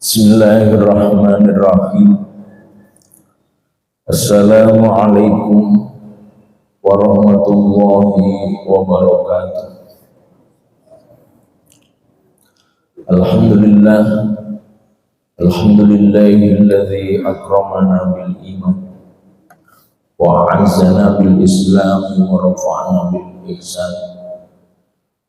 Bismillahirrahmanirrahim. Assalamualaikum warahmatullahi wabarakatuh. Alhamdulillah, alhamdulillahilladzi akramana bil iman wa a'azzana bil islam wa rafa'ana bil ihsan.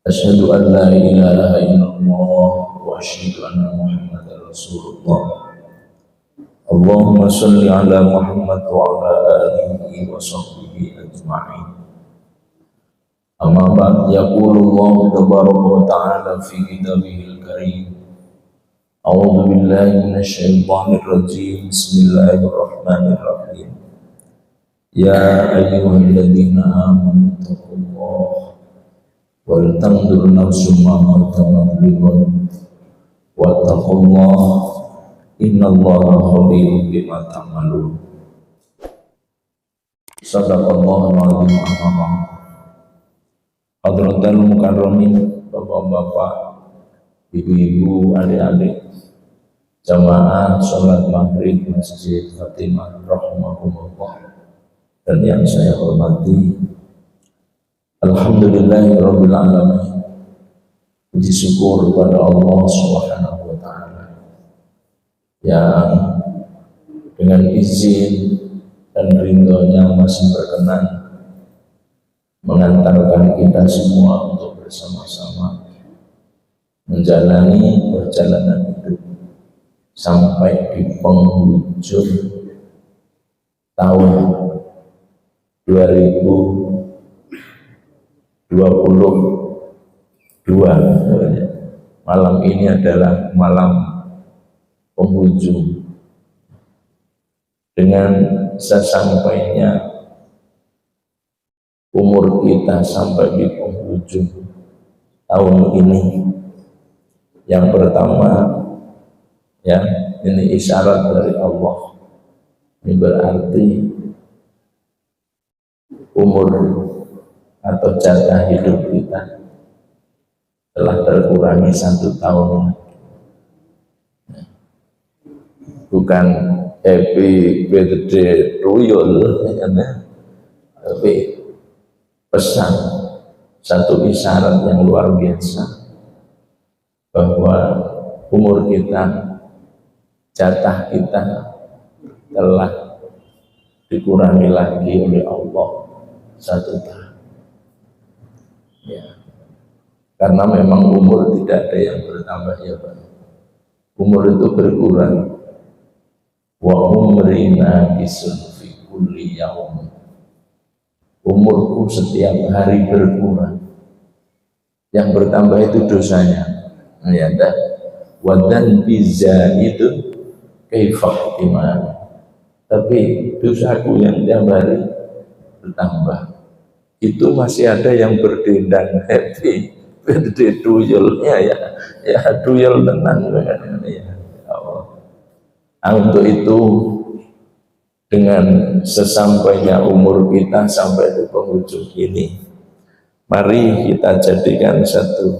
Asyhadu an la ilaha illallah wa asyhadu anna Muhammadar Rasulullah. Allahumma shalli ala Muhammad wa ala alihi wa sahbihi ajma'in. Amma ba'd, yaqulullahu tabaraka wa ta'ala fi kitabihil karim. A'udzu billahi minasy syaithanir rajim. Bismillahirrahmanirrahim. Ya ayyuhalladzina amanu taqullaha wal tanzur nafsum ma qaddamat lighad wattaqullaha innallaha khabirum bima ta'malun. Sadaqallahul azim. Hadratul mukarramin, bapak-bapak, ibu-ibu, adik-adik, jamaah salat maghrib Masjid Fatimah rahimahumullah, dan yang saya hormati, alhamdulillahirabbil alamin. Puji syukur kepada Allah Subhanahu wa taala yang dengan izin dan ridhonya masih berkenan mengantarkan kita semua untuk bersama-sama menjalani perjalanan hidup sampai di penghujung tahun 2022. Malam ini adalah malam penghujung. Dengan sesampainya umur kita sampai di penghujung tahun ini, yang pertama, ya, ini isyarat dari Allah. Ini berarti umur atau jatah hidup kita telah terkurangi 1 tahun. Bukan happy birthday to you, tapi pesan, satu isyarat yang luar biasa bahwa umur kita, jatah kita telah dikurangi lagi oleh Allah 1 tahun. Ya. Karena memang umur tidak ada yang bertambah, ya Pak. Umur itu berkurang. Wa umrina bisun fi kulli yaum. Umurku setiap hari berkurang. Yang bertambah itu dosanya. Ya dah. Wa dan biza itu kaifa iman. Tapi dosaku yang tiap hari bertambah. Itu masih ada yang berdendang happy birthday duyulnya, ya duyul tenan ya Allah. Untuk itu, dengan sesampainya umur kita sampai di penghujung ini, mari kita jadikan satu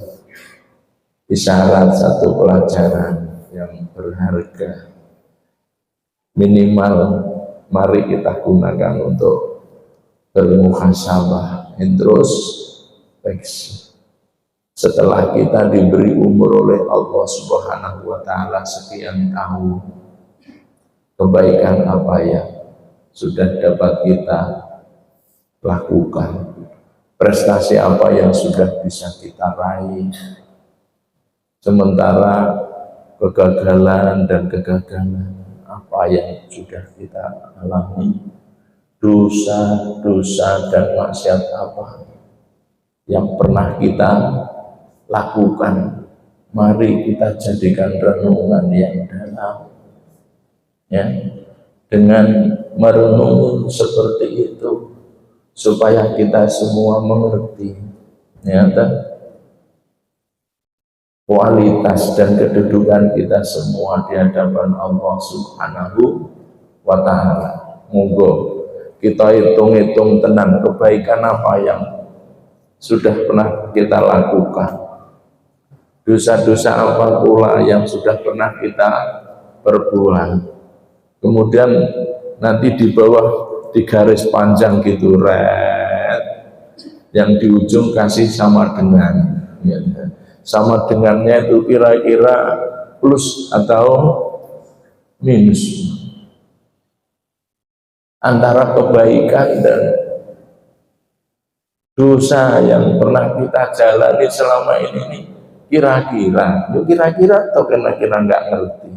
isyarat, satu pelajaran yang berharga. Minimal mari kita gunakan untuk bermuhasabah, introspeksi. Setelah kita diberi umur oleh Allah Subhanahu wa taala sekian tahun, kebaikan apa yang sudah dapat kita lakukan, prestasi apa yang sudah bisa kita raih, sementara kegagalan dan kegagalan apa yang sudah kita alami, dosa-dosa dan maksiat apa yang pernah kita lakukan. Mari kita jadikan renungan yang dalam, ya, dengan merenung seperti itu supaya kita semua mengerti, ya, kualitas dan kedudukan kita semua di hadapan Allah Subhanahu wa ta'ala. Monggo kita hitung-hitung tenang kebaikan apa yang sudah pernah kita lakukan, dosa-dosa apa pula yang sudah pernah kita perbuat. Kemudian nanti di bawah di garis panjang gitu, red, yang di ujung kasih sama dengan, ya. Sama dengannya itu kira-kira plus atau minus antara kebaikan dan dosa yang pernah kita jalani selama ini nih. Kira-kira atau kira-kira nggak ngerti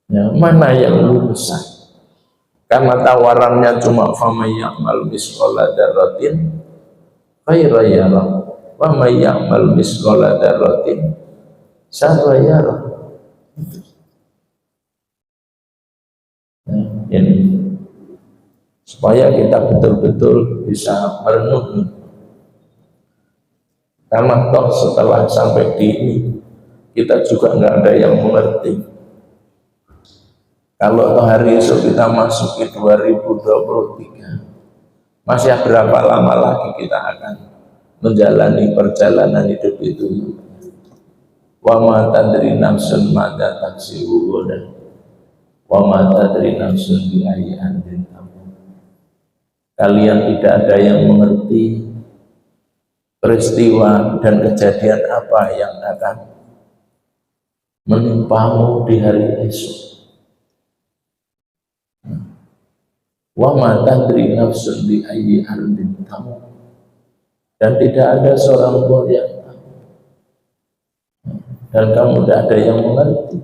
ya, mana yang lulusan, karena tawarannya cuma famay ya'mal misqala dzarratin khairan yarah wa may ya'mal misqala dzarratin syarran yarah. Ini supaya kita betul-betul bisa merenungi, karena toh setelah sampai di ini kita juga nggak ada yang mengerti. Kalau toh hari esok kita masuki 2023, masih berapa lama lagi kita akan menjalani perjalanan hidup itu? Wa ma tadri nafsun madza taksibu ghadan wa ma tadri nafsun bi ayyi ardin tamut. Kalian tidak ada yang mengerti peristiwa dan kejadian apa yang akan menimpamu di hari esok. Wa ma tadri nafsun bi ayyi ardin tamut. Dan tidak ada seorang pun yang tahu, dan kamu tidak ada yang mengerti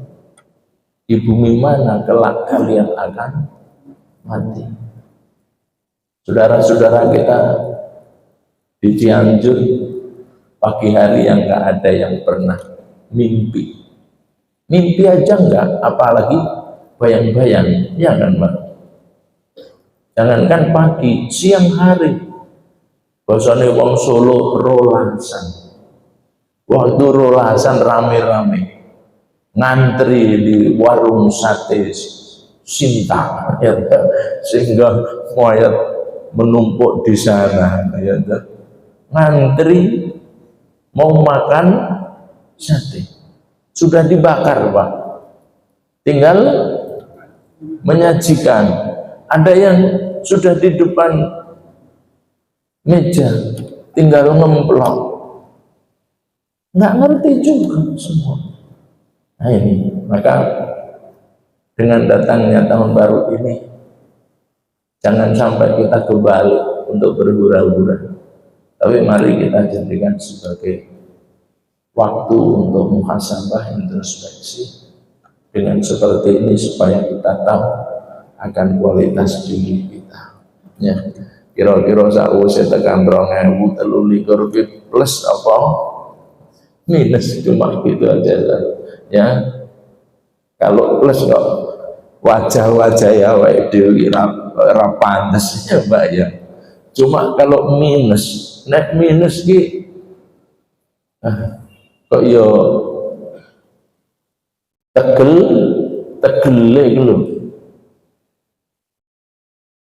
di bumi mana kelak kalian akan mati. Saudara-saudara kita di Cianjur pagi hari yang nggak ada yang pernah mimpi aja nggak, apalagi bayang-bayang, ya kan Pak? Jangankan pagi, siang hari bahasanya wong Solo rolasan. Waktu rolasan rame-rame ngantri di warung sate Sinta, ya, sehingga mayat menumpuk di sana, ya, ngantri mau makan sate, sudah dibakar Pak, tinggal menyajikan. Ada yang sudah di depan meja, tinggal ngemplok, nggak ngerti juga semua. Nah ini, maka dengan datangnya tahun baru ini, jangan sampai kita kembali untuk berhura-hura, tapi mari kita jadikan sebagai waktu untuk muhasabah, introspeksi. Dengan seperti ini supaya kita tahu akan kualitas diri kita, ya. Kira-kira sausé tekan 2023 plus apa minus, cuma gitu aja ya. Kalau plus kok wajah-wajah ya dhewe ora pantes ya Mbak ya. Cuma kalau minus, nek minus ki kok yo tegele lho.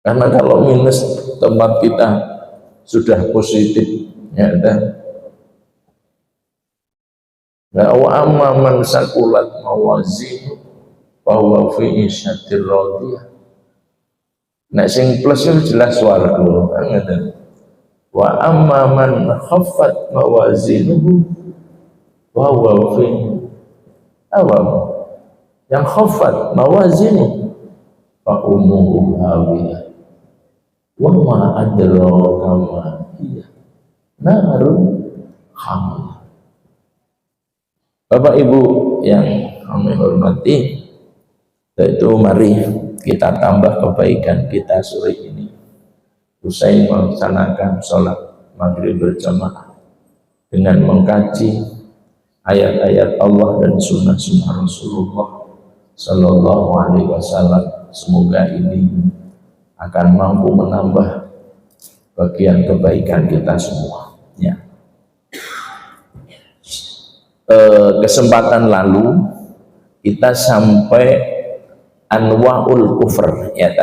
Karena kalau minus tempat kita sudah positif, ya dah. Wa amma man sakulat mawazinu fa huwa fi isyatir radiyah. Nek sing plus itu jelas warga, ngoten. Wa amma man khaffat mawazinuhu fa huwa fi awam. Yang khaffat mawazinuhu fa ummuhu hawiyah. Wa ma adraka ma hiya narun hamiyah. Bapak Ibu yang kami hormati, yaitu mari kita tambah kebaikan kita sore ini. Usai melaksanakan sholat maghrib berjamaah dengan mengkaji ayat-ayat Allah dan sunnah-sunnah Rasulullah Sallallahu Alaihi Wasallam, semoga ini akan mampu menambah bagian kebaikan kita semua. Ya. Kesempatan lalu kita sampai anwaul kufr, ya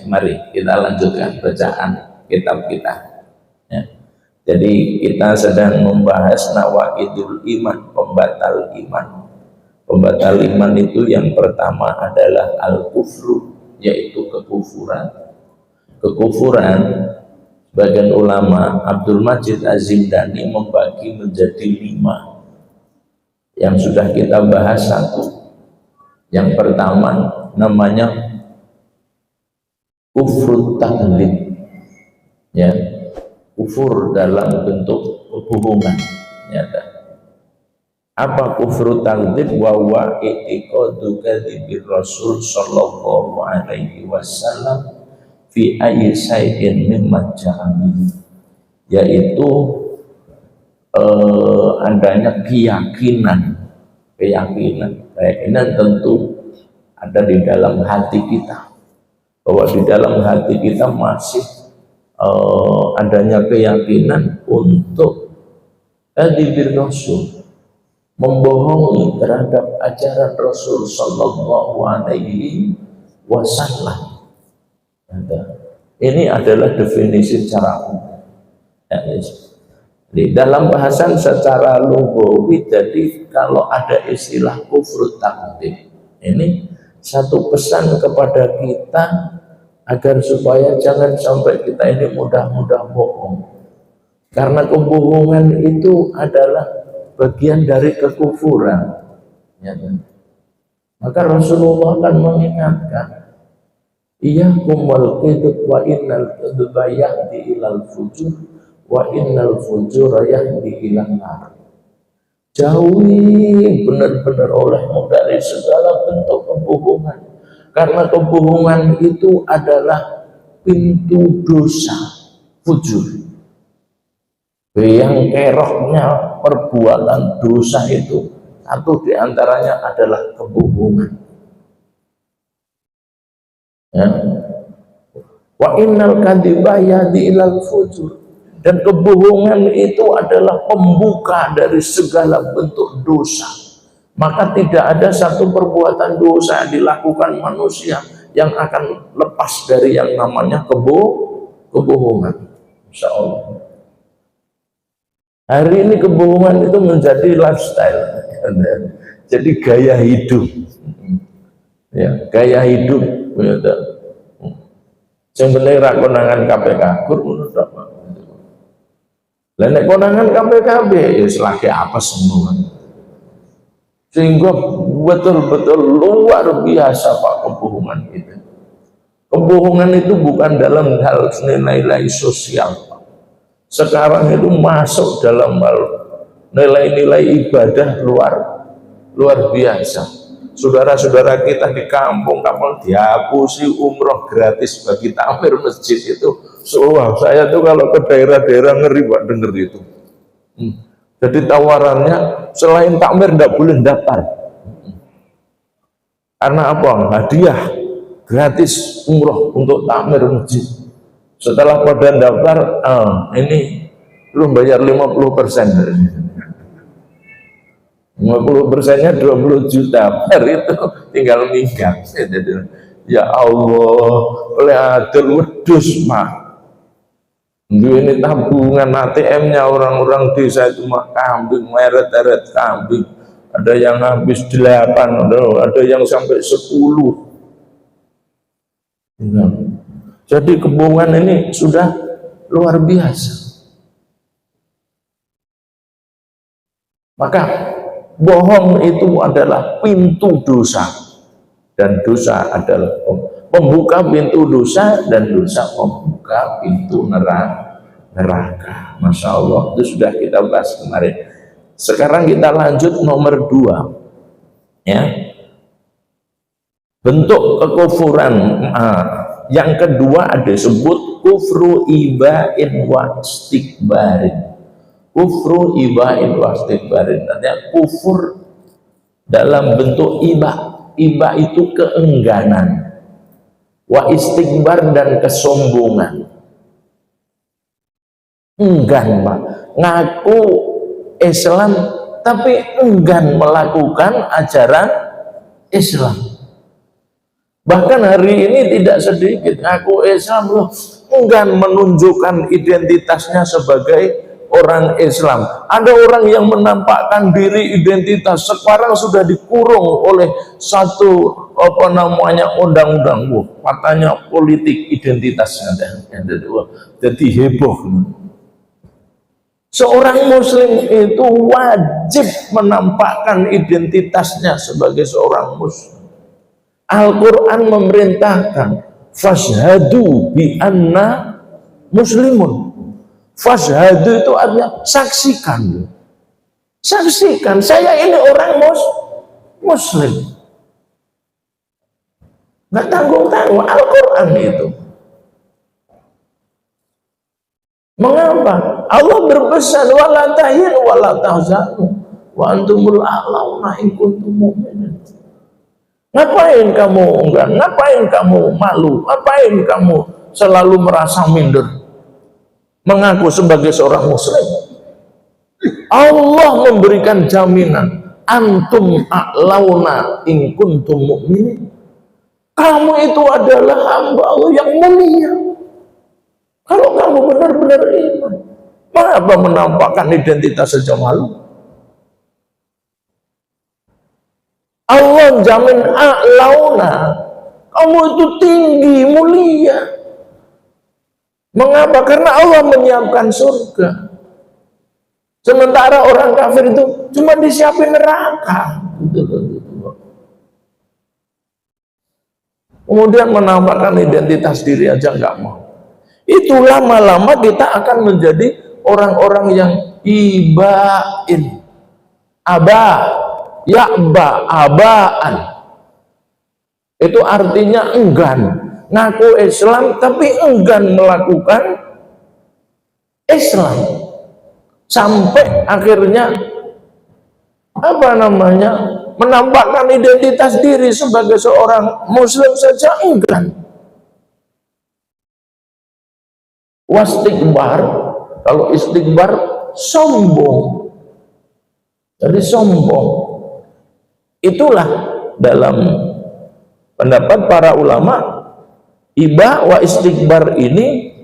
mari kita lanjutkan bacaan kitab kita, ya. Jadi kita sedang membahas nawaqidul iman, pembatal iman. Pembatal iman itu yang pertama adalah al-kufru, yaitu kekufuran. Kekufuran, sebagian ulama Abdul Majid Az-Zindani membagi menjadi 5. Yang sudah kita bahas 1. Yang pertama namanya kufrut taklid, ya, kufur dalam bentuk hubungan. Ya, apa kufrut taklid? Wa huwa i'tiqadu kadzibir Rasul sallallahu alaihi wasallam fi ayyi shay'in mimma ja'ami, yaitu adanya keyakinan tentu ada di dalam hati kita, bahwa di dalam hati kita masih adanya keyakinan untuk kadzibir Rasul, membohongi terhadap ajaran Rasul sallallahu alaihi wasallam. Ini adalah definisi secara umum. Di dalam bahasan secara lughawi, jadi kalau ada istilah kufur takdzib, ini satu pesan kepada kita agar supaya jangan sampai kita ini mudah-mudah bohong. Karena kebohongan itu adalah bagian dari kekufuran. Ya, maka Rasulullah akan mengingatkan, iyyakum wal kadzib wa innal kadzba yahdi ilal fujur wa innal fujura yahdi ilan nar. Jauhi benar-benar olehmu dari segala bentuk kebohongan, karena kebohongan itu adalah pintu dosa, fujur. Yang keroknya perbuatan dosa itu, satu diantaranya adalah kebohongan. Ya. Wa innal kadziba yahdi ilal fujur, dan kebohongan itu adalah pembuka dari segala bentuk dosa. Maka tidak ada satu perbuatan dosa yang dilakukan manusia yang akan lepas dari yang namanya kebohongan. Insya Allah. Hari ini kebohongan itu menjadi lifestyle, jadi gaya hidup. Ya, gaya hidup. Sebenarnya konangan KPK menurut apa? Nek konangan KPK lagi apa semua, sehingga betul-betul luar biasa Pak kebohongan itu. Kebohongan itu bukan dalam hal nilai-nilai sosial, Pak. Sekarang itu masuk dalam hal nilai-nilai ibadah luar biasa. Saudara-saudara kita di kampung dihapusi umroh gratis bagi takmir masjid itu. Wah, saya tuh kalau ke daerah-daerah ngeri Pak denger itu. Jadi tawarannya selain takmir tidak boleh daftar. Karena apa? Hadiah gratis umroh untuk takmir masjid. Setelah pada daftar, ini belum bayar 50%. 50%-nya 20 juta per itu tinggal minggat. Ya Allah, oleh adil wedus Pak. Ini tabungan ATM-nya orang-orang desa itu mah kambing, meret-eret kambing. Ada yang habis 8, ada yang sampai 10. Jadi kebohongan ini sudah luar biasa. Maka bohong itu adalah pintu dosa, dan dosa adalah pembuka pintu dosa, dan dosa membuka pintu neraka. Masya Allah, itu sudah kita bahas kemarin. Sekarang kita lanjut nomor 2, ya, bentuk kekufuran. Yang kedua ada disebut kufru ibain wa istikbarin. Kufru ibain wa istikbarin, artinya kufur dalam bentuk iba. Iba itu keengganan, wa istikbar dan kesombongan. Enggan Pak, ngaku Islam tapi enggan melakukan ajaran Islam. Bahkan hari ini tidak sedikit ngaku Islam loh, enggan menunjukkan identitasnya sebagai orang Islam. Ada orang yang menampakkan diri identitas sekarang sudah dikurung oleh satu undang-undang, katanya politik identitasnya, jadi heboh. Seorang muslim itu wajib menampakkan identitasnya sebagai seorang muslim. Al-Quran memerintahkan fashhadu bi anna muslimun. Fashhadu itu artinya saksikan. Saksikan saya ini orang muslim. Nggak tanggung-tanggung, Al-Quran itu. Mengapa? Allah berpesan wala tahinu wala tahzanu wa antumul a'launa in kuntum mu'minin. Ngapain kamu enggan? Ngapain kamu malu? Ngapain kamu selalu merasa minder? Mengaku sebagai seorang muslim. Allah memberikan jaminan antum a'launa in kuntum mu'minin. Kamu itu adalah hamba Allah yang mulia. Kalau kamu benar-benar iman, mengapa menampakkan identitas saja malu? Allah jamin a'launa, kamu itu tinggi, mulia. Mengapa? Karena Allah menyiapkan surga. Sementara orang kafir itu cuma disiapin neraka. Kemudian menampakkan identitas diri aja nggak mau. Itu lama-lama kita akan menjadi orang-orang yang ibain, abaan. Itu artinya enggan, ngaku Islam tapi enggan melakukan Islam. Sampai akhirnya menampakkan identitas diri sebagai seorang muslim saja enggan. Wastikbar, kalau istikbar sombong. Jadi sombong. Itulah dalam pendapat para ulama, iba wa istikbar ini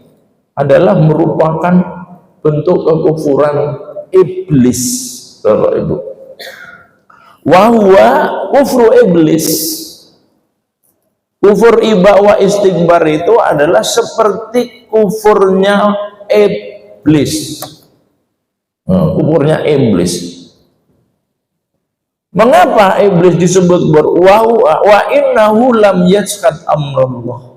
adalah merupakan bentuk kekufuran iblis, Bapak Ibu. Wahwa kufru iblis. Kufur iba wa istikbar itu adalah seperti kufurnya iblis. Kufurnya iblis. Mengapa iblis disebut wa innahu lam yaskat amrullah?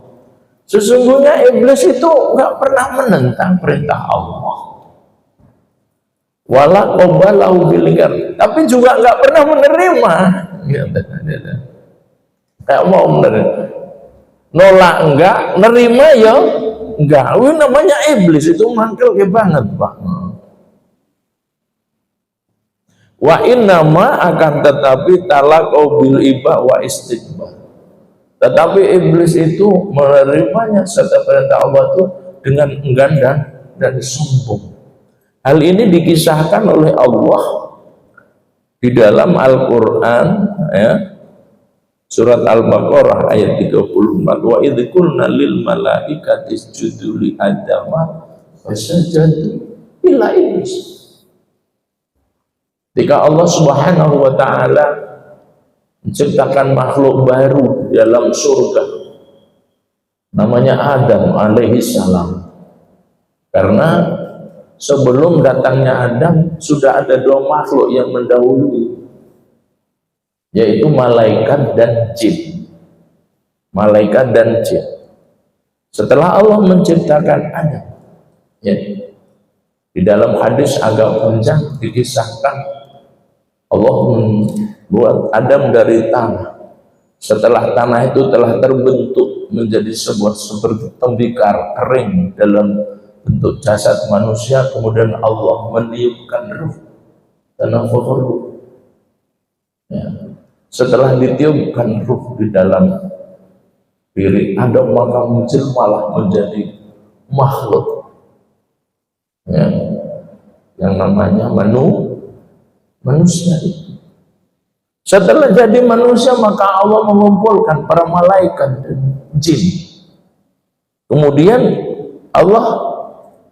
Sesungguhnya iblis itu nggak pernah menentang perintah Allah. Wala qabalahu bil inkar, tapi juga nggak pernah menerima. Kayak mau menerima, nolak enggak, nerima ya enggak. Wih, namanya iblis itu mangkel banget, Pak. Wa innama akan tetapi talaqau bil iba wa istikbar. Tetapi iblis itu menerimanya serta perintah Allah itu dengan enggan dan sombong. Hal ini dikisahkan oleh Allah di dalam Al-Quran, ya. Surat Al-Baqarah ayat 34. Wa idh qulna lil malaikati isjudu li adama fasajadu illa iblis. Ketika Allah Subhanahu wa taala menciptakan makhluk baru dalam surga, namanya Adam alaihi salam. Karena sebelum datangnya Adam sudah ada dua makhluk yang mendahului, yaitu malaikat dan jin. Malaikat dan jin. Setelah Allah menciptakan Adam, ya, di dalam hadis agak panjang dikisahkan Allah membuat Adam dari tanah. Setelah tanah itu telah terbentuk menjadi sebuah seperti tembikar kering dalam bentuk jasad manusia, kemudian Allah meniupkan ruh dan nafkah. Ya. Setelah ditiupkan ruh di dalam diri Adam, maka menjelmalah menjadi makhluk, ya, yang namanya manusia itu. Setelah jadi manusia, maka Allah mengumpulkan para malaikat dan jin. Kemudian Allah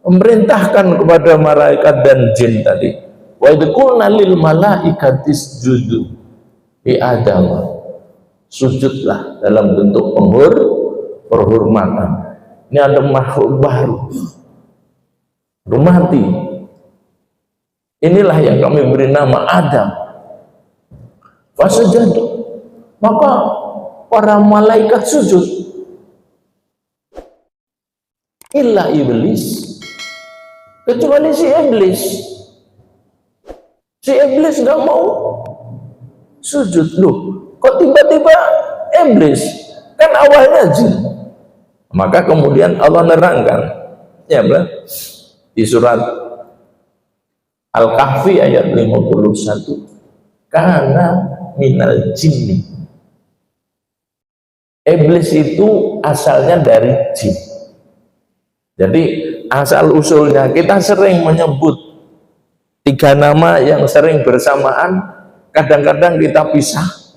memerintahkan kepada malaikat dan jin tadi, wa idh qulna lil malaikati isjudu li Adam, sujudlah dalam bentuk penghormatan. Ini ada makhluk baru, hormati. Inilah yang kami beri nama Adam. Fasajadu, maka para malaikat sujud, illa iblis, kecuali si iblis. Si iblis nggak mau sujud. Loh, kok tiba-tiba iblis? Kan awalnya jin. Maka kemudian Allah nerangkan, ya bro, di surat Al-Kahfi ayat 51, karena minal jinni. Iblis itu asalnya dari jin. Jadi asal usulnya kita sering menyebut tiga nama yang sering bersamaan, kadang-kadang kita pisah.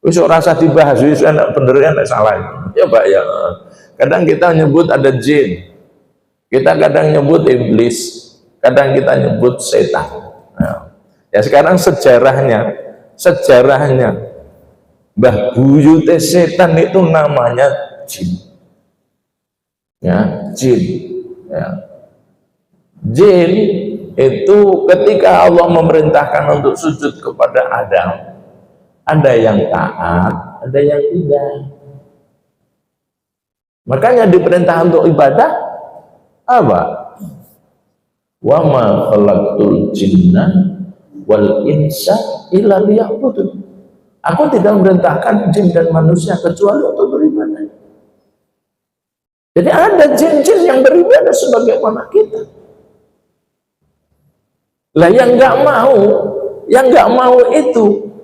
Wis ora usah dibahas, wis enak bener enak salah. Ya Pak ya. Kadang kita nyebut ada jin. Kita kadang nyebut iblis, kadang kita nyebut setan. Nah, ya sekarang sejarahnya Mbah Buyute setan itu namanya jin. Ya, jin. Ya. Jin itu ketika Allah memerintahkan untuk sujud kepada Adam, ada yang taat, ada yang tidak. Makanya diperintah untuk ibadah apa? Wa ma khalaqtul jinna wal insa illa liya'budun. Aku tidak memerintahkan jin dan manusia kecuali untuk beribadah. Jadi ada jin-jin yang beribadah sebagaimana kita. Lah yang nggak mau itu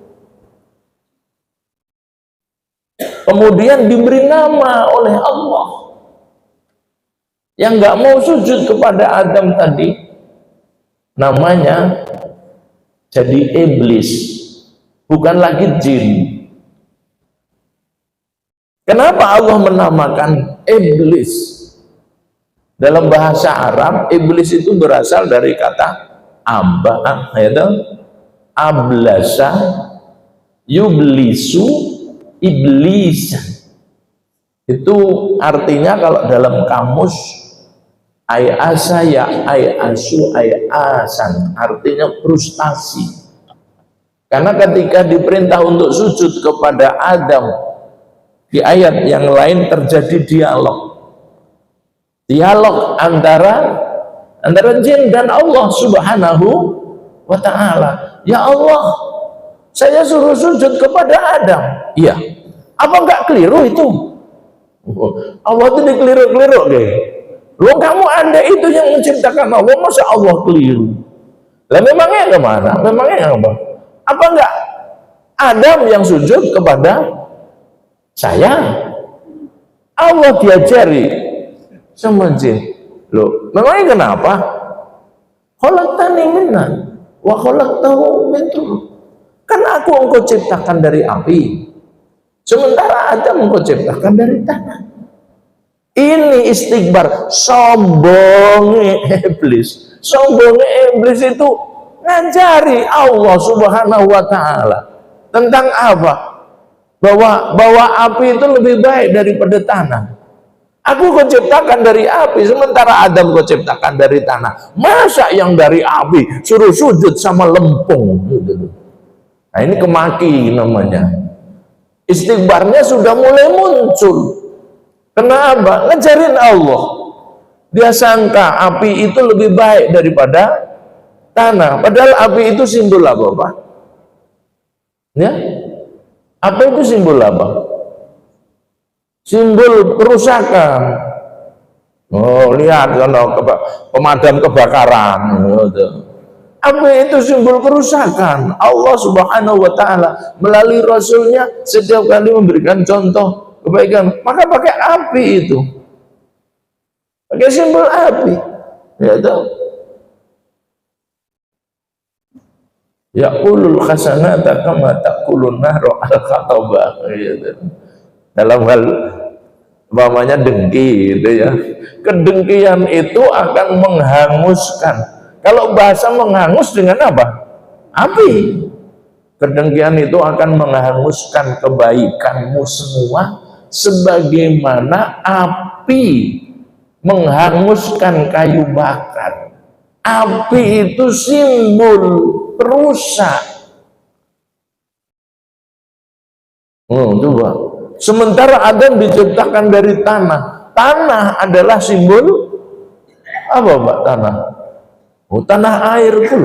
kemudian diberi nama oleh Allah. Yang nggak mau sujud kepada Adam tadi, namanya jadi iblis, bukan lagi jin. Kenapa Allah menamakan iblis? Dalam bahasa Arab, iblis itu berasal dari kata abah, yaitu ablasa, yublisu, iblis. Itu artinya kalau dalam kamus ayasa ya ayasu ayasan, artinya frustasi. Karena ketika diperintah untuk sujud kepada Adam, di ayat yang lain terjadi dialog antara jin dan Allah Subhanahu wa ta'ala. Ya Allah, saya suruh sujud kepada Adam. Iya. Apa enggak keliru itu? Allah itu dikeliru-keliru deh. Loh, kamu Anda itu yang menciptakan Allah, masa Allah keliru? Lah memangnya kemana? Memangnya apa? Apa enggak Adam yang sujud kepada saya? Allah diajari sama jin. Loh, memangnya kenapa? Khalaqtani minnan wa khalaqtahu min turab. Kan aku engkau ciptakan dari api, sementara Adam engkau ciptakan dari tanah. Ini istikbar, sombongnya iblis. Sombongnya iblis itu ngajari Allah Subhanahu wa ta'ala tentang apa? Bahwa api itu lebih baik daripada tanah. Aku kau ciptakan dari api, sementara Adam kau ciptakan dari tanah. Masa yang dari api suruh sujud sama lempung? Nah ini kemaki namanya. Istikbarnya sudah mulai muncul. Kenapa? Ngejarin Allah. Dia sangka api itu lebih baik daripada tanah. Padahal api itu simbol apa, Pak? Ya? Apa itu simbol apa? Simbol kerusakan. Oh, lihat kalau pemadam kebakaran. Api itu simbol kerusakan. Allah Subhanahu wa ta'ala melalui Rasulnya setiap kali memberikan contoh kebaikan, maka pakai api itu, pakai simbol api, ya tahu. Ya ulul hasanata kama taqulun nahru al khataba. Dalam hal umpamanya dengki gitu ya. Kedengkian itu akan menghanguskan. Kalau bahasa menghangus dengan apa? Api. Kedengkian itu akan menghanguskan kebaikanmu semua, sebagaimana api menghanguskan kayu bakar. Api itu simbol perusak. Coba. Sementara Adam diciptakan dari tanah. Tanah adalah simbol apa, Pak? Tanah. Tanah air pun.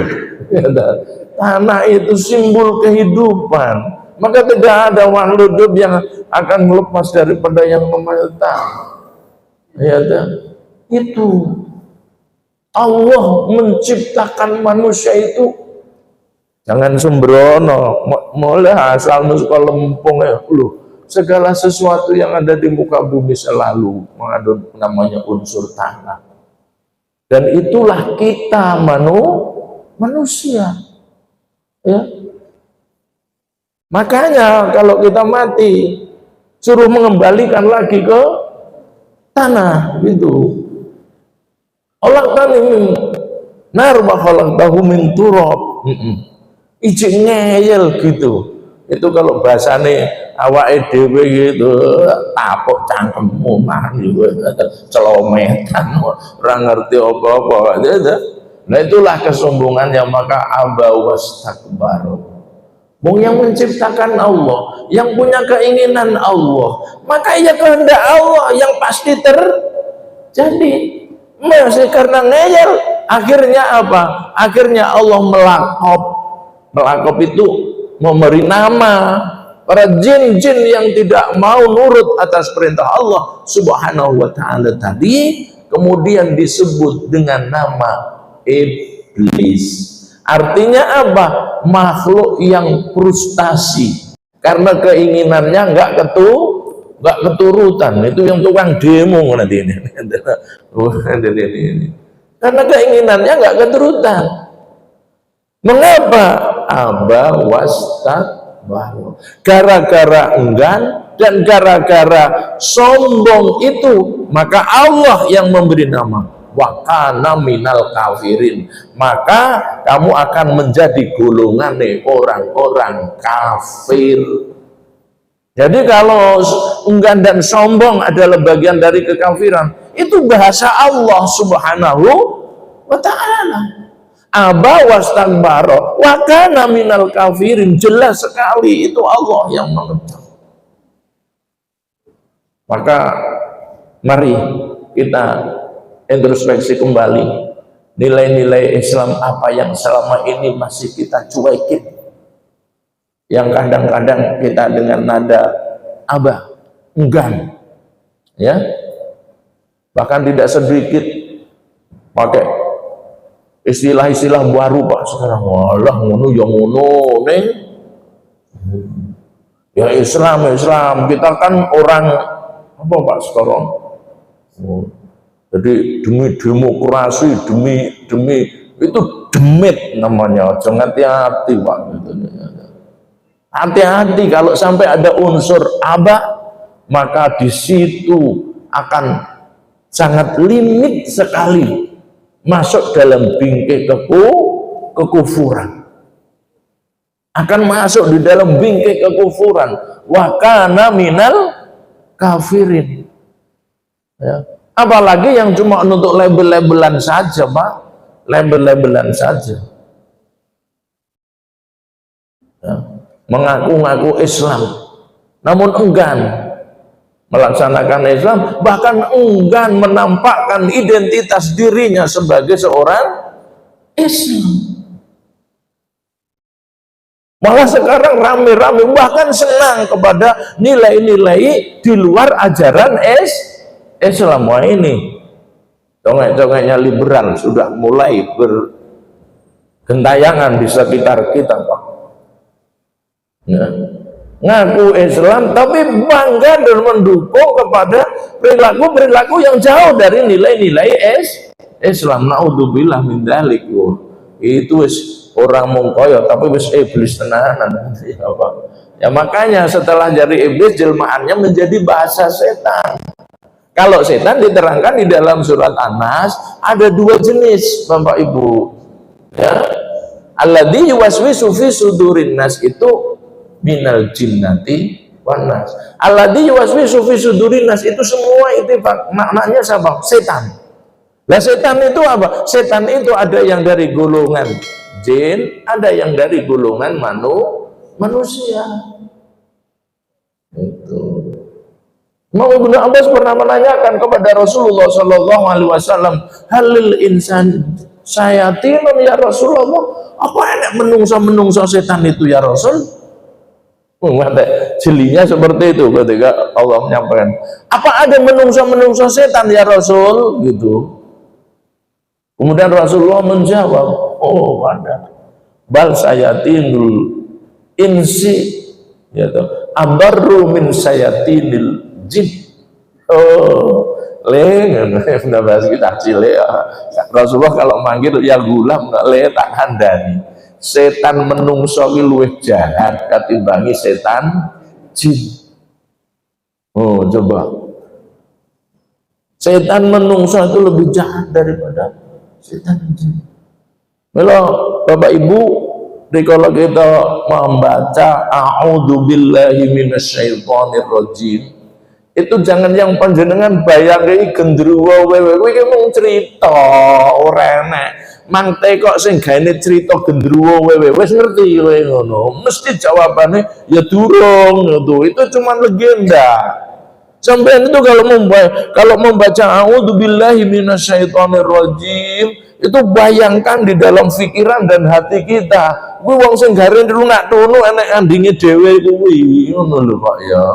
Tanah itu simbol kehidupan. Maka tidak ada makhluk hidup yang akan melepas daripada yang namanya ya, itu Allah menciptakan manusia itu jangan sembrono, mulai asal nuska lempung ya. Segala sesuatu yang ada di muka bumi selalu mengandung namanya unsur tanah. Dan itulah kita manusia. Ya. Makanya kalau kita mati suruh mengembalikan lagi ke tanah gitu. Allah tani nar bakal tahu min turab. Ijik ngeyel gitu. Itu kalau bahasane awake dhewe gitu, tapuk cangkemmu mari celometan ora ngerti apa-apa. Nah itulah kesombongannya. Maka aba wastakbar. Wong yang menciptakan Allah, yang punya keinginan Allah, maka ya kehendak Allah yang pasti terjadi. Masih karena ngeyel, akhirnya apa? Akhirnya Allah melakop itu memberi nama para jin-jin yang tidak mau nurut atas perintah Allah Subhanahu wa ta'ala tadi, kemudian disebut dengan nama iblis. Artinya apa? Makhluk yang frustasi karena keinginannya nggak keturutan. Itu yang tukang demo nanti ini. Karena keinginannya nggak keturutan. Mengapa? Aba wastakbar. Gara-gara enggan dan gara-gara sombong itu, maka Allah yang memberi nama wa kana minal kafirin. Maka kamu akan menjadi golongan orang-orang kafir. Jadi kalau enggan dan sombong adalah bagian dari kekafiran, itu bahasa Allah Subhanahu wa ta'ala. Aba wastakbara wa kana minal kafirin. Jelas sekali itu Allah yang mengetahui. Maka mari kita introspeksi kembali nilai-nilai Islam apa yang selama ini masih kita cuekin, yang kadang-kadang kita dengan nada enggan ya, bahkan tidak sedikit pakai istilah-istilah baru Pak sekarang. Walah ngono ya ngono nih ya, Islam kita kan orang apa Pak sekarang. Jadi demi demokrasi, demi itu demit namanya. Jangan hati-hati Pak. Hati-hati kalau sampai ada unsur aba, maka di situ akan sangat limit sekali masuk dalam bingkai kekufuran. Akan masuk di dalam bingkai kekufuran. Wa kana minal kafirin. Ya. Apalagi yang cuma untuk label-labelan saja Pak, label-labelan saja ya. Mengaku-ngaku Islam namun enggan melaksanakan Islam, bahkan enggan menampakkan identitas dirinya sebagai seorang Islam. Malah sekarang rame-rame bahkan senang kepada nilai-nilai di luar ajaran Islam. Wah ini congek-congeknya liberal sudah mulai bergentayangan di sekitar kita Pak ya. Ngaku Islam tapi bangga dan mendukung kepada perilaku-perilaku yang jauh dari nilai-nilai Islam. Naudzubillah min dzalik. Itu orang mungkoyo tapi wis iblis tenanan ya, makanya setelah jadi iblis jelmaannya menjadi bahasa setan. Kalau setan diterangkan di dalam surat An-Nas ada dua jenis, Bapak Ibu. Ya. Alladzi yuwaswisu fi sudurin nas itu minal jinnati wan nas. Alladzi yuwaswisu fi sudurin nas itu semua itu maknanya sama, setan. Lah setan itu apa? Setan itu ada yang dari golongan jin, ada yang dari golongan manusia. Itu. Imam Ibnu Abbas pernah menanyakan kepada Rasulullah Shallallahu Alaihi Wasallam, halil insan sayatinun ya Rasulullah, apa enak menungso setan itu ya Rasul? Jelinya seperti itu ketika Allah menyampaikan, apa ada menungso setan ya Rasul? Gitu. Kemudian Rasulullah menjawab, oh ada. Bal sayatinul insi, yaitu abarru min sayatinil jin. Oh, udah bahas kita cile. Rasulullah kalau manggil ya gulam, tak handani. Setan menungso ki luwih jahat katimbangi setan jin. Oh, coba. Setan menungso itu lebih jahat daripada setan jin. Kalau Bapak Ibu, kalau kita membaca a'udzubillahi minasyaitonirrajim, itu jangan yang panjenengan bayangke gendruwo wewe kuwi mung cerita ora enak. Mangte kok sing gaene cerita gendruwo wewe wis ngerti kowe ngono. Mesti jawabannya ya durung itu. Itu cuma legenda. Sampai itu kalau membaca a'udzubillahi minasyaitonirrajim, itu bayangkan di dalam pikiran dan hati kita. Kuwi wong sing garen lunak tunu enek andinge dhewe kuwi. Ngono lho Pak ya.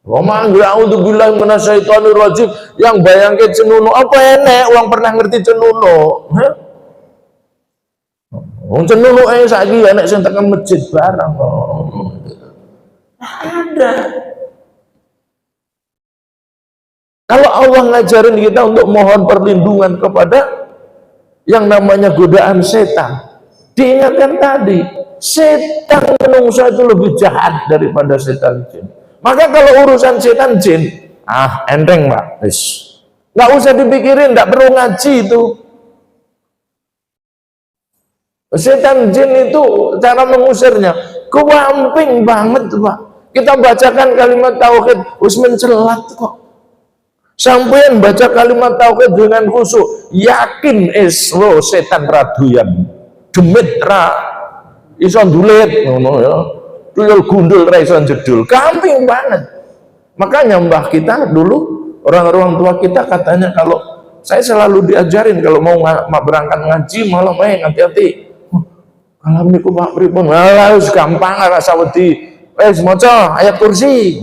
Wa manggil a'udzubillahi minasyaitonirrajim yang bayangke cenuno apa enek wong pernah ngerti cenuno. Wong cenuno saiki enek sing tekan masjid barang kok. Ada. Kalau Allah ngajarin kita untuk mohon perlindungan kepada yang namanya godaan setan, diingatkan tadi, setan menungso itu lebih jahat daripada setan jin. Maka kalau urusan setan jin, enteng Pak, nggak usah dipikirin, nggak perlu ngaji itu. Setan jin itu cara mengusirnya kewamping banget Pak. Kita bacakan kalimat tauhid, us mencelat kok. Sampai baca kalimat tauhid dengan khusyuk, yakin lo setan raduyan, demit ra iso ndulit ngono ya. Tuyul gundul ra iso jedul, gampang banget. Makanya mbah kita dulu, orang-orang tua kita katanya, kalau saya selalu diajarin kalau mau berangkat ngaji malah hati-hati. Kalau niku Pak pripun? Lah wis gampang rasa wedi. Wis maca ayat kursi.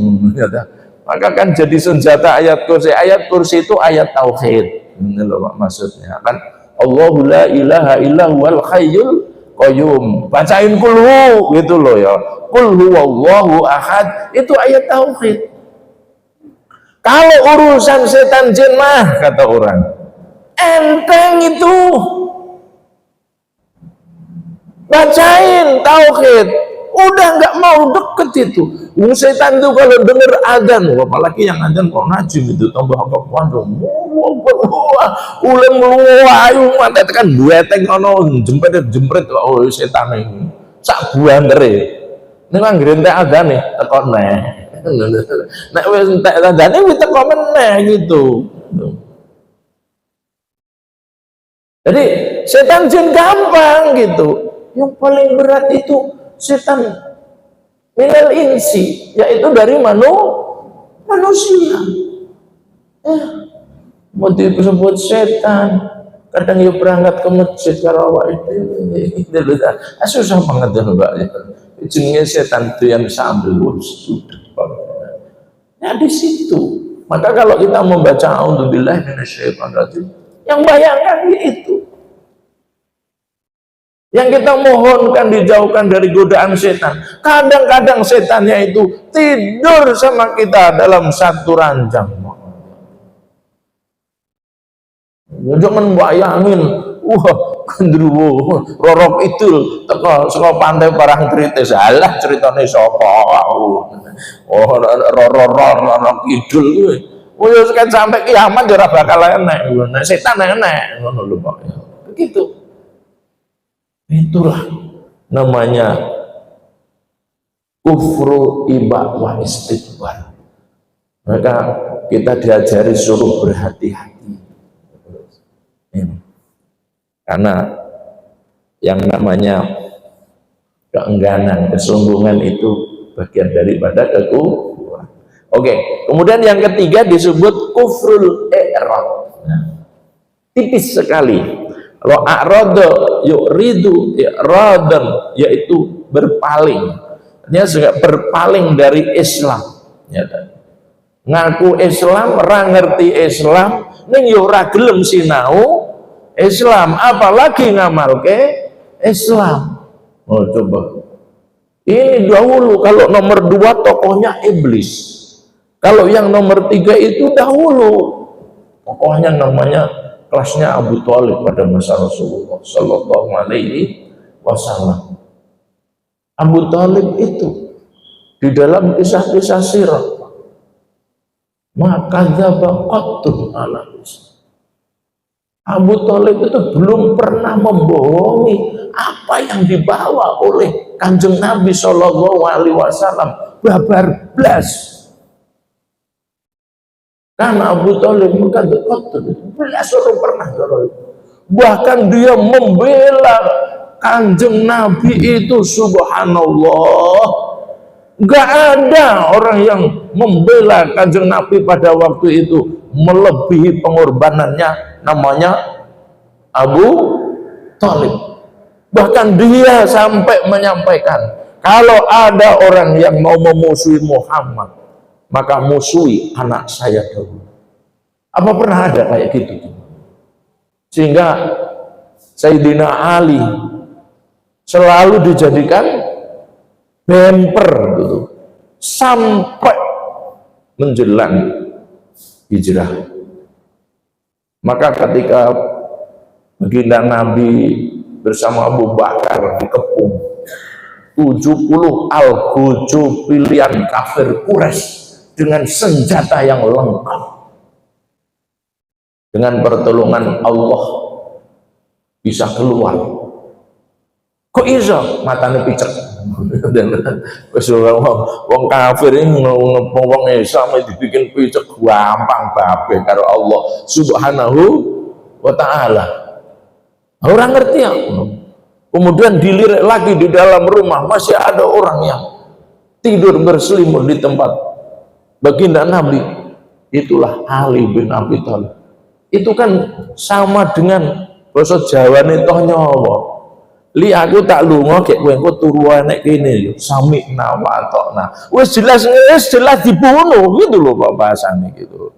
Maka kan jadi senjata ayat kursi. Ayat kursi itu ayat tauhid. Ini loh Pak maksudnya kan. Allahu la ilaha illa huwal hayyul qayyum. Bacain kulhu gitu loh ya. Qul huwallahu ahad, itu ayat tauhid. Kalau urusan setan jin mah kata orang enteng itu. Bacain tauhid, udah nggak mau deket itu. Setan itu kalau denger adzan, apalagi yang adzan kok najim itu tambah waduh, ulem luayu mate tekan bueteng ono jempret oh setan ini sak buandere. Nek nggrentek adzane teko neh. Nek wis entek adzane wis teko meneh gitu. Jadi setan jin gampang gitu. Yang paling berat itu setan minal insi, yaitu dari manusia. Mau disebut setan, kadang dia berangkat ke masjid kalau itu susah banget ya Mbak. Jenenge setan itu yang sambil sudah. Nah di situ. Maka kalau kita membaca a'udzubillahi minasyaitonirrajim, yang bayangkan itu. Yang kita mohonkan dijauhkan dari godaan setan. Kadang-kadang setannya itu tidur sama kita dalam satu ranjang. Jangan bayangin, gendruwo, rorok idul, teko saka pantai Parangtritis. Alah ceritane sapa? Rorok idul kuwi. ya kan sampai kiamat ora bakal enek. Nek setan enek ngono lho Pak. Begitu. Itulah namanya kufru iba wa istikbar. Maka kita diajari suruh berhati-hati. Karena yang namanya keengganan, kesombongan itu bagian daripada kekufuran. Oke, kemudian yang ketiga disebut kufrul i'rad. Tipis sekali. Kalau a'rada yu'ridu i'radan, yaitu berpaling. Artinya juga berpaling dari Islam. Ya, ngaku Islam, ora ngerti Islam, ning yo ora gelem sinau Islam, apalagi ngamalke Islam. Oh coba. Ini dahulu kalau nomor 2 tokohnya iblis. Kalau yang nomor 3 itu dahulu tokohnya namanya kelasnya Abu Thalib pada masa Rasulullah Sallallahu Alaihi Wasallam. Abu Thalib itu di dalam kisah-kisah sirah maka dzaba qattun ala Islam. Abu Thalib itu belum pernah membohongi apa yang dibawa oleh Kanjeng Nabi Shallallahu Alaihi Wasallam. Babar blas. Karena Abu Thalib bukan belas orang pernah. Bahkan dia membela Kanjeng Nabi itu, subhanallah. Gak ada orang yang membela Kanjeng Nabi pada waktu itu melebihi pengorbanannya, namanya Abu Thalib. Bahkan dia sampai menyampaikan, kalau ada orang yang mau memusuhi Muhammad, maka musuhi anak saya dahulu. Apa pernah ada kayak gitu? Sehingga Sayyidina Ali selalu dijadikan bemper gitu sampai menjelang hijrah. Maka ketika baginda Nabi bersama Abu Bakar dikepung 70 algojo pilihan kafir Quraisy dengan senjata yang lengkap, dengan pertolongan Allah bisa keluar. Kok iso matane picek? Wis wong kafir ini wong Islam dibikin picek gampang babe karo Allah Subhanahu wa taala. Orang ngerti ya. Kemudian dilirik lagi di dalam rumah masih ada orang yang tidur berselimut di tempat baginda Nabi. Itulah Ali bin Abi Thalib. Itu kan sama dengan basa Jawane toh nyawa. Li aku tak lunga gek kowe engko turu nek kene yo samikna wa atokna. Wis jelas dibunuh gitu loh Pak bahasane gitu.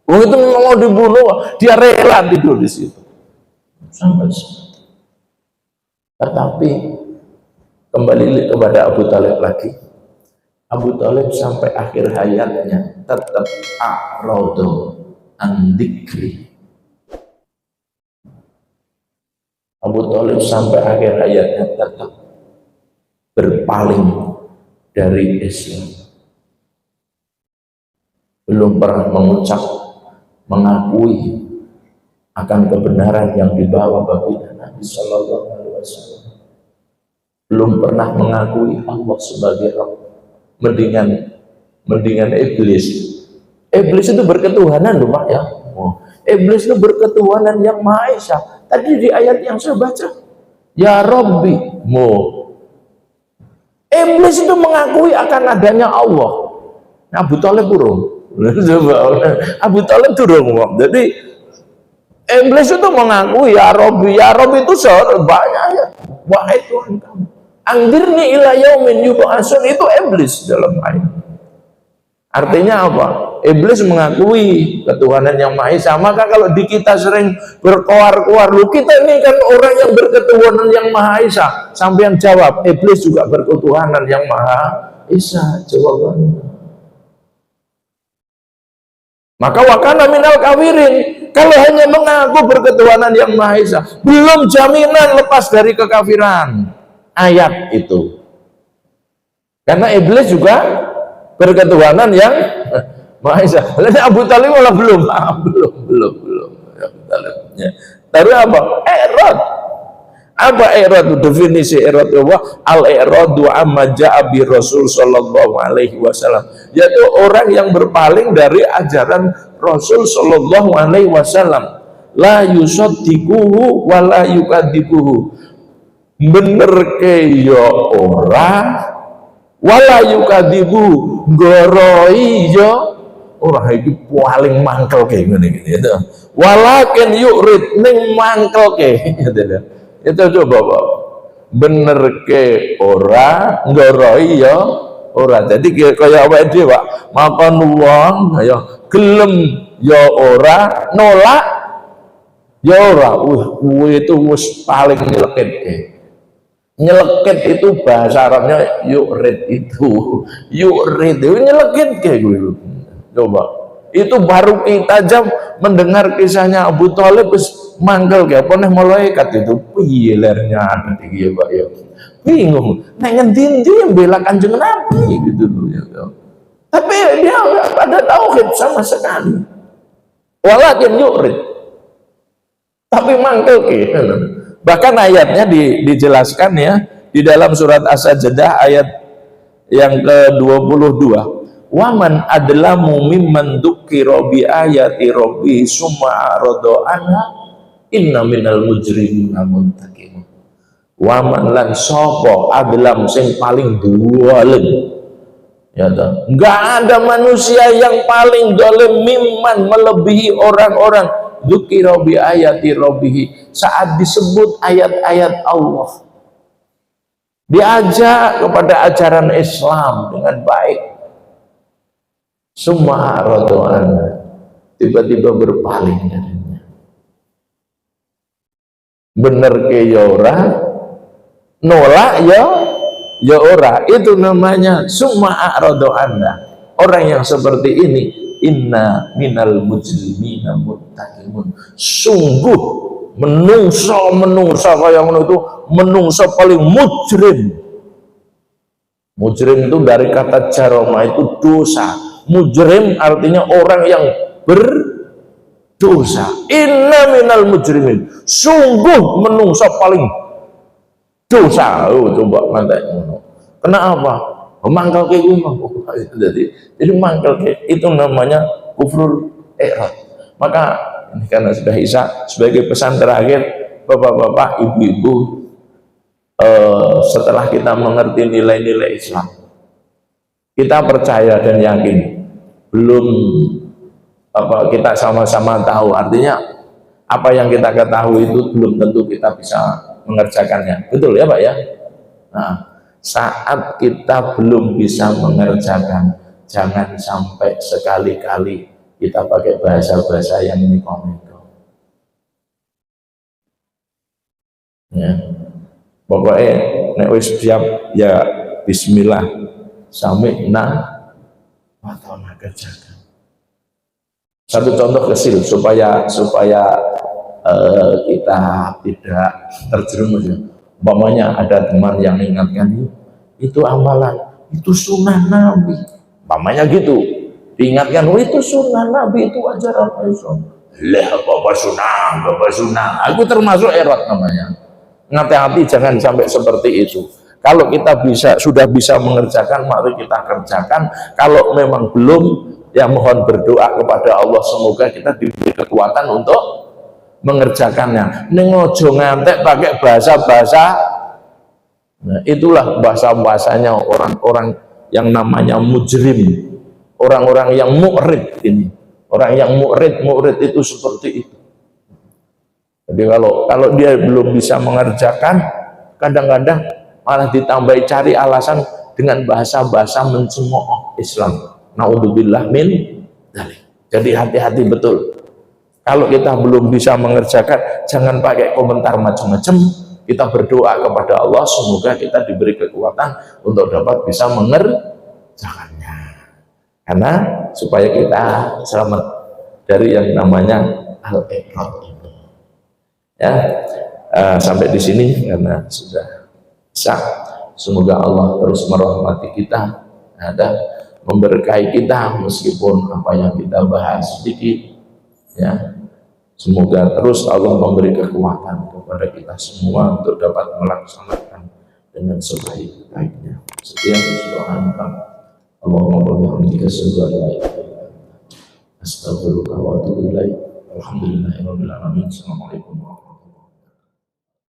Wong itu mau dibunuh, dia rela tidur di situ. Sampai. Tetapi kembali kepada Abu Thalib lagi. Abu Thalib sampai akhir hayatnya tetap a'radu an dzikri. Abu Thalib sampai akhir hayatnya tetap berpaling dari Islam. Belum pernah mengucap, mengakui akan kebenaran yang dibawa baginda Nabi Sallallahu Alaihi Wasallam. Belum pernah mengakui Allah sebagai Rabb. Mendingan iblis. Iblis itu berketuhanan loh Pak ya. Iblis itu berketuhanan yang Maha Esa. Tadi di ayat yang saya baca, ya Rabbi, Iblis itu mengakui akan adanya Allah. Abu Thalib burung. Abu Thalib durung. Jadi Iblis itu mengakui ya Rabbi itu banyak ya. Wahai Tuhan kamu, anggirni ila yaumin yub'atsun, itu iblis dalam ayat. Artinya apa? Iblis mengakui ketuhanan yang Maha Esa. Maka kalau di kita sering berkoar-koar, lu kita ini kan orang yang berketuhanan yang Maha Esa. Sampai yang jawab, iblis juga berketuhanan yang Maha Esa. Jawabannya. Maka wakana minal kafirin. Kalau hanya mengaku berketuhanan yang Maha Esa, belum jaminan lepas dari kekafiran. Ayat itu. Karena iblis juga berketuhanan yang Aisyah. Lalu Abu Talib malah belum. Belum. Abu Talib. Ya. Tapi apa? I'rad. Apa i'rad? Definisi i'rad apa? Al-i'radu amma ja'a bi Rasul sallallahu alaihi wasallam. Yaitu orang yang berpaling dari ajaran Rasul sallallahu alaihi wasallam. La yusaddiquhu wa la yukadzibuhu. Bener ke ya ora, wala yukadzibu goroi ya ora, iki paling mangkel kayak ngene gitu. Walakin yurid ning mangkel ke gitu. Itu coba Pak. Bener ke ora, goroi ya ora. Jadi kaya awake dhewe Pak, makan wong ya gelem ya ora, nolak ya ora. Kuwi itu wis paling nyelekit. Nyelekit itu bahasa Arabnya yurid itu nyelekit kayak gitu. Coba itu baru kita jam mendengar kisahnya Abu Thalib manggil kayak apa nih malaikat itu pilernya ada tiga Pak ya bingung ngendi yang bela Kanjeng Nabi gitu ya. Tapi dia nggak ada tauhid sama sekali. Walakin yurid tapi manggil kayak bahkan ayatnya dijelaskan ya di dalam surat As-Sajdah ayat yang ke-22. Waman adlamu mimman dzukira bi ayati rabbi summa arada anha inna minal mujrimina muntaqimun. Waman lan sapa adlam sing paling dolim. Ya toh. Enggak ada manusia yang paling dolim mimman melebihi orang-orang dzukira bi ayati rabbih saat disebut ayat-ayat Allah, diajak kepada ajaran Islam dengan baik, summa aradoan tiba-tiba berpaling darinya. Bener ke ya ora, nolak ya ora, itu namanya summa aradoan. Orang yang seperti ini inna minal mujrimina muttaqimun, sungguh menungso kaya ngono itu menungso paling mujrim. Mujrim itu dari kata jaroma itu dosa. Mujrim artinya orang yang berdosa. Inna minal mujrimin, sungguh menungso paling dosa. Coba mantek ngono. Kenapa? Mangkal kayak gini. Jadi mangkal kayak itu namanya kufrul i'rad. Maka ini karena sudah Isya, sebagai pesan terakhir bapak-bapak, ibu-ibu, setelah kita mengerti nilai-nilai Islam, kita percaya dan yakin belum kita sama-sama tahu, artinya apa yang kita ketahui itu belum tentu kita bisa mengerjakannya, betul ya Pak ya. Nah, saat kita belum bisa mengerjakan, jangan sampai sekali-kali kita pakai bahasa-bahasa yang neko-neko. Ya. Pokoknya nek wis siap ya bismillah sami'na wa ta'na kerjakan. Satu contoh kecil supaya kita tidak terjerumus ya. Umpamanya ada teman yang ingatkan itu amalan, itu sunnah Nabi. Umpamanya gitu. Diingatkan, oh itu sunnah Nabi, itu ajaran Islam. Lah, bapak sunnah. Aku termasuk i'rad namanya. Hati-hati jangan sampai seperti itu. Kalau kita sudah bisa mengerjakan, mari kita kerjakan. Kalau memang belum, ya mohon berdoa kepada Allah semoga kita diberi kekuatan untuk mengerjakannya. Nengojo ngantek pakai bahasa-bahasa. Nah, itulah bahasa-bahasanya orang-orang yang namanya mujrim. Orang-orang yang mu'rid ini, orang yang mu'rid itu seperti itu. Jadi kalau dia belum bisa mengerjakan, kadang-kadang malah ditambahi cari alasan dengan bahasa-bahasa mencemooh Islam. Naudzubillah min dzalik. Jadi hati-hati betul. Kalau kita belum bisa mengerjakan, jangan pakai komentar macam-macam. Kita berdoa kepada Allah semoga kita diberi kekuatan untuk dapat bisa mengerjakannya. Karena supaya kita selamat dari yang namanya al-i'rad ini. Ya, sampai di sini karena sudah sah. Semoga Allah terus merahmati kita. Ada memberkahi kita meskipun apa yang kita bahas sedikit, ya. Semoga terus Allah memberi kekuatan kepada kita semua untuk dapat melaksanakan dengan sebaik-baiknya. Sekian subhanallah, Allahumma bihamdika asyhadu an la ilaha illa anta astaghfiruka wa atubu ilaik. Alhamdulillahirabbil alamin. Assalamualaikum warahmatullahi wabarakatuh.